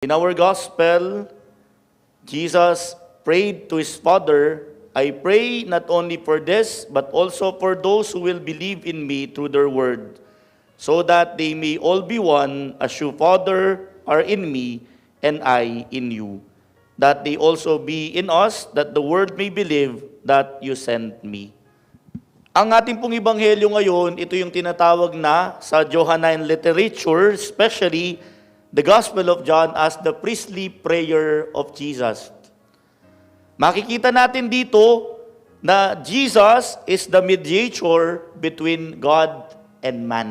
In our gospel, Jesus prayed to his Father, I pray not only for this, but also for those who will believe in me through their word, so that they may all be one, as you, Father, are in me, and I in you, that they also be in us, that the world may believe that you sent me. Ang ating pong ebanghelyo ngayon, ito yung tinatawag na sa Johannine literature, especially the Gospel of John, as the priestly prayer of Jesus. Makikita natin dito na Jesus is the mediator between God and man.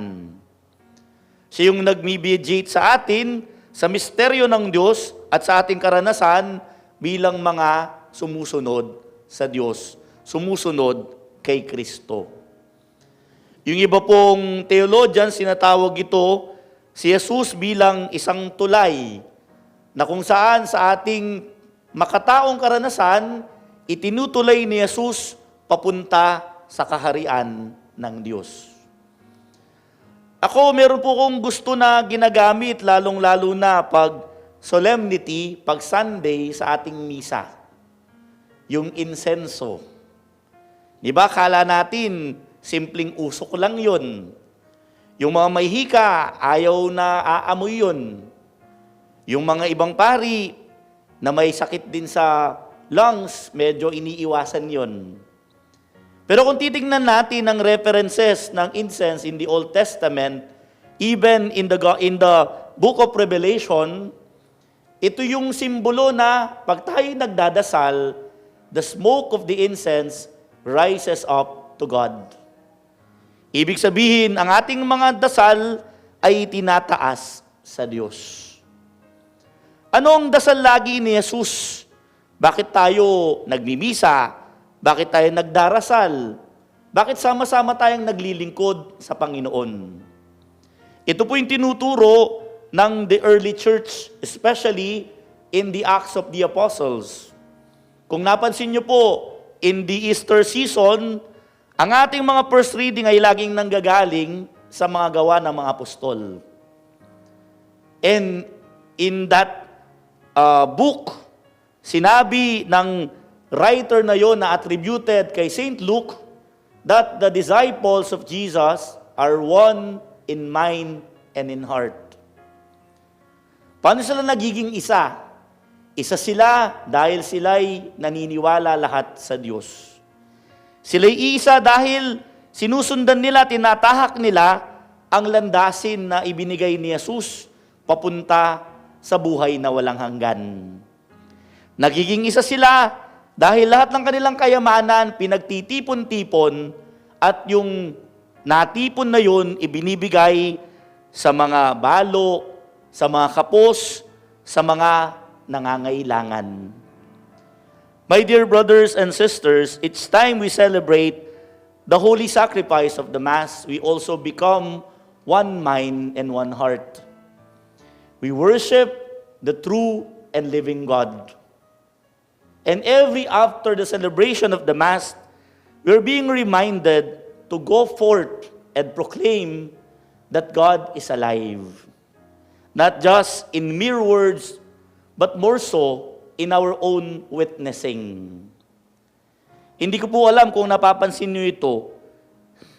Siya yung nag-mediate sa atin sa misteryo ng Diyos at sa ating karanasan bilang mga sumusunod sa Diyos, sumusunod kay Kristo. Yung iba pong theologians, sinatawag ito si Jesus bilang isang tulay na kung saan sa ating makataong karanasan, itinutulay ni Jesus papunta sa kaharian ng Diyos. Ako, meron po kong gusto na ginagamit, lalong-lalo na pag solemnity, pag Sunday sa ating misa. Yung insenso. Di ba, kala natin, simpleng usok lang yun. Yung mga may hika, ayaw na aamoy yun. Yung mga ibang pari na may sakit din sa lungs, medyo iniiwasan yun. Pero kung titingnan natin ang references ng incense in the Old Testament, even in the book of Revelation, ito yung simbolo na pag tayo nagdadasal, the smoke of the incense rises up to God. Ibig sabihin, ang ating mga dasal ay tinataas sa Diyos. Anong dasal lagi ni Jesus? Bakit tayo nagmimisa? Bakit tayo nagdarasal? Bakit sama-sama tayong naglilingkod sa Panginoon? Ito po yung tinuturo ng the early church, especially in the Acts of the Apostles. Kung napansin niyo po, in the Easter season, ang ating mga first reading ay laging nanggagaling sa mga gawa ng mga apostol. And in that book, sinabi ng writer na yon na attributed kay St. Luke that the disciples of Jesus are one in mind and in heart. Paano sila nagiging isa? Isa sila dahil sila'y naniniwala lahat sa Diyos. Sila'y isa dahil sinusundan nila, tinatahak nila ang landasin na ibinigay ni Jesus papunta sa buhay na walang hanggan. Nagiging isa sila dahil lahat ng kanilang kayamanan pinagtitipon-tipon at yung natipon na yun ibinibigay sa mga balo, sa mga kapos, sa mga nangangailangan. My dear brothers and sisters, it's time we celebrate the holy sacrifice of the Mass. We also become one mind and one heart. We worship the true and living God. And after the celebration of the Mass, we're being reminded to go forth and proclaim that God is alive. Not just in mere words, but more so in our own witnessing. Hindi ko po alam kung napapansin niyo ito.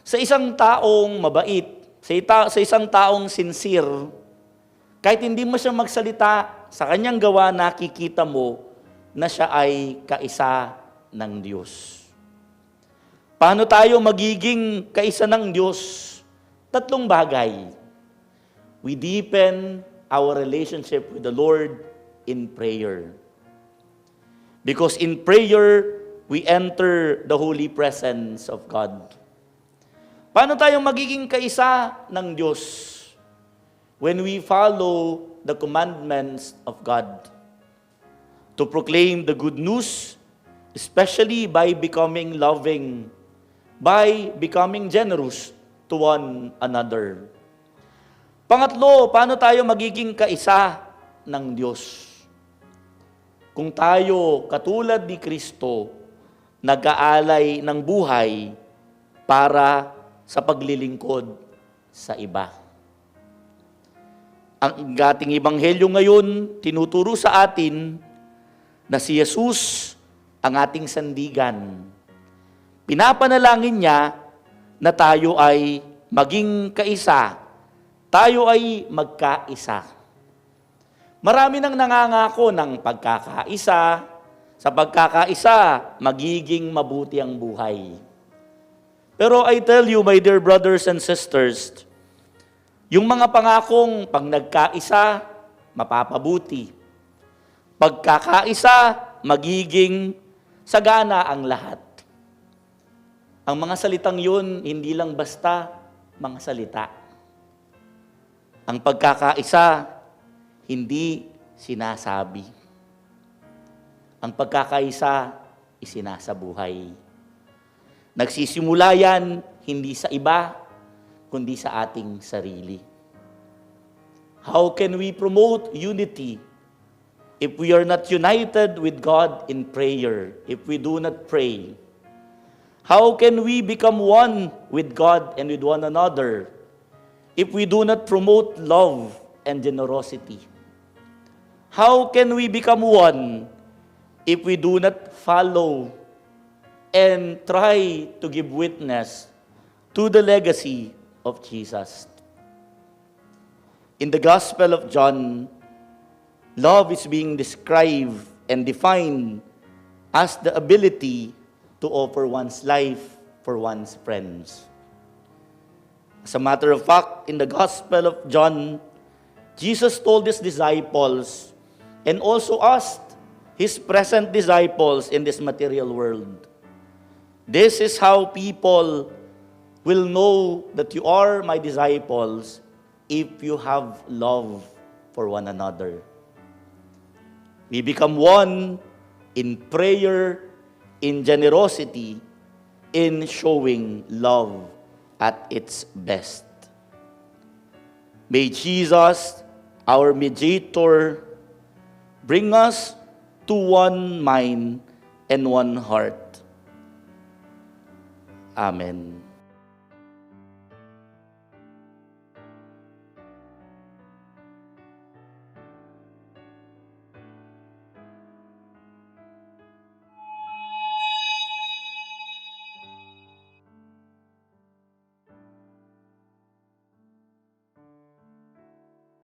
Sa isang taong mabait, sa isang taong sincere, kahit hindi mo siya magsalita, sa kanyang gawa nakikita mo na siya ay kaisa ng Diyos. Paano tayo magiging kaisa ng Diyos? Tatlong bagay. We deepen our relationship with the Lord in prayer. Because in prayer, we enter the holy presence of God. Paano tayo magiging kaisa ng Diyos? When we follow the commandments of God. To proclaim the good news, especially by becoming loving, by becoming generous to one another. Pangatlo, paano tayo magiging kaisa ng Diyos? Kung tayo, katulad ni Kristo, nag-aalay ng buhay para sa paglilingkod sa iba. Ang ating ebanghelyo ngayon, tinuturo sa atin na si Jesus ang ating sandigan. Pinapanalangin niya na tayo ay maging kaisa. Tayo ay magkaisa. Marami nang nangangako ng pagkakaisa. Sa pagkakaisa, magiging mabuti ang buhay. Pero I tell you, my dear brothers and sisters, yung mga pangakong pag nagkaisa, mapapabuti. Pagkakaisa, magiging sagana ang lahat. Ang mga salitang yun, hindi lang basta mga salita. Ang pagkakaisa, hindi sinasabi. Ang pagkakaisa, isinasabuhay. Nagsisimula yan, hindi sa iba, kundi sa ating sarili. How can we promote unity if we are not united with God in prayer, if we do not pray? How can we become one with God and with one another if we do not promote love and generosity? How can we become one if we do not follow and try to give witness to the legacy of Jesus? In the Gospel of John, love is being described and defined as the ability to offer one's life for one's friends. As a matter of fact, in the Gospel of John, Jesus told his disciples and also asked his present disciples in this material world, "This is how people will know that you are my disciples if you have love for one another." We become one in prayer, in generosity, in showing love at its best. May Jesus, our mediator, bring us to one mind and one heart. Amen.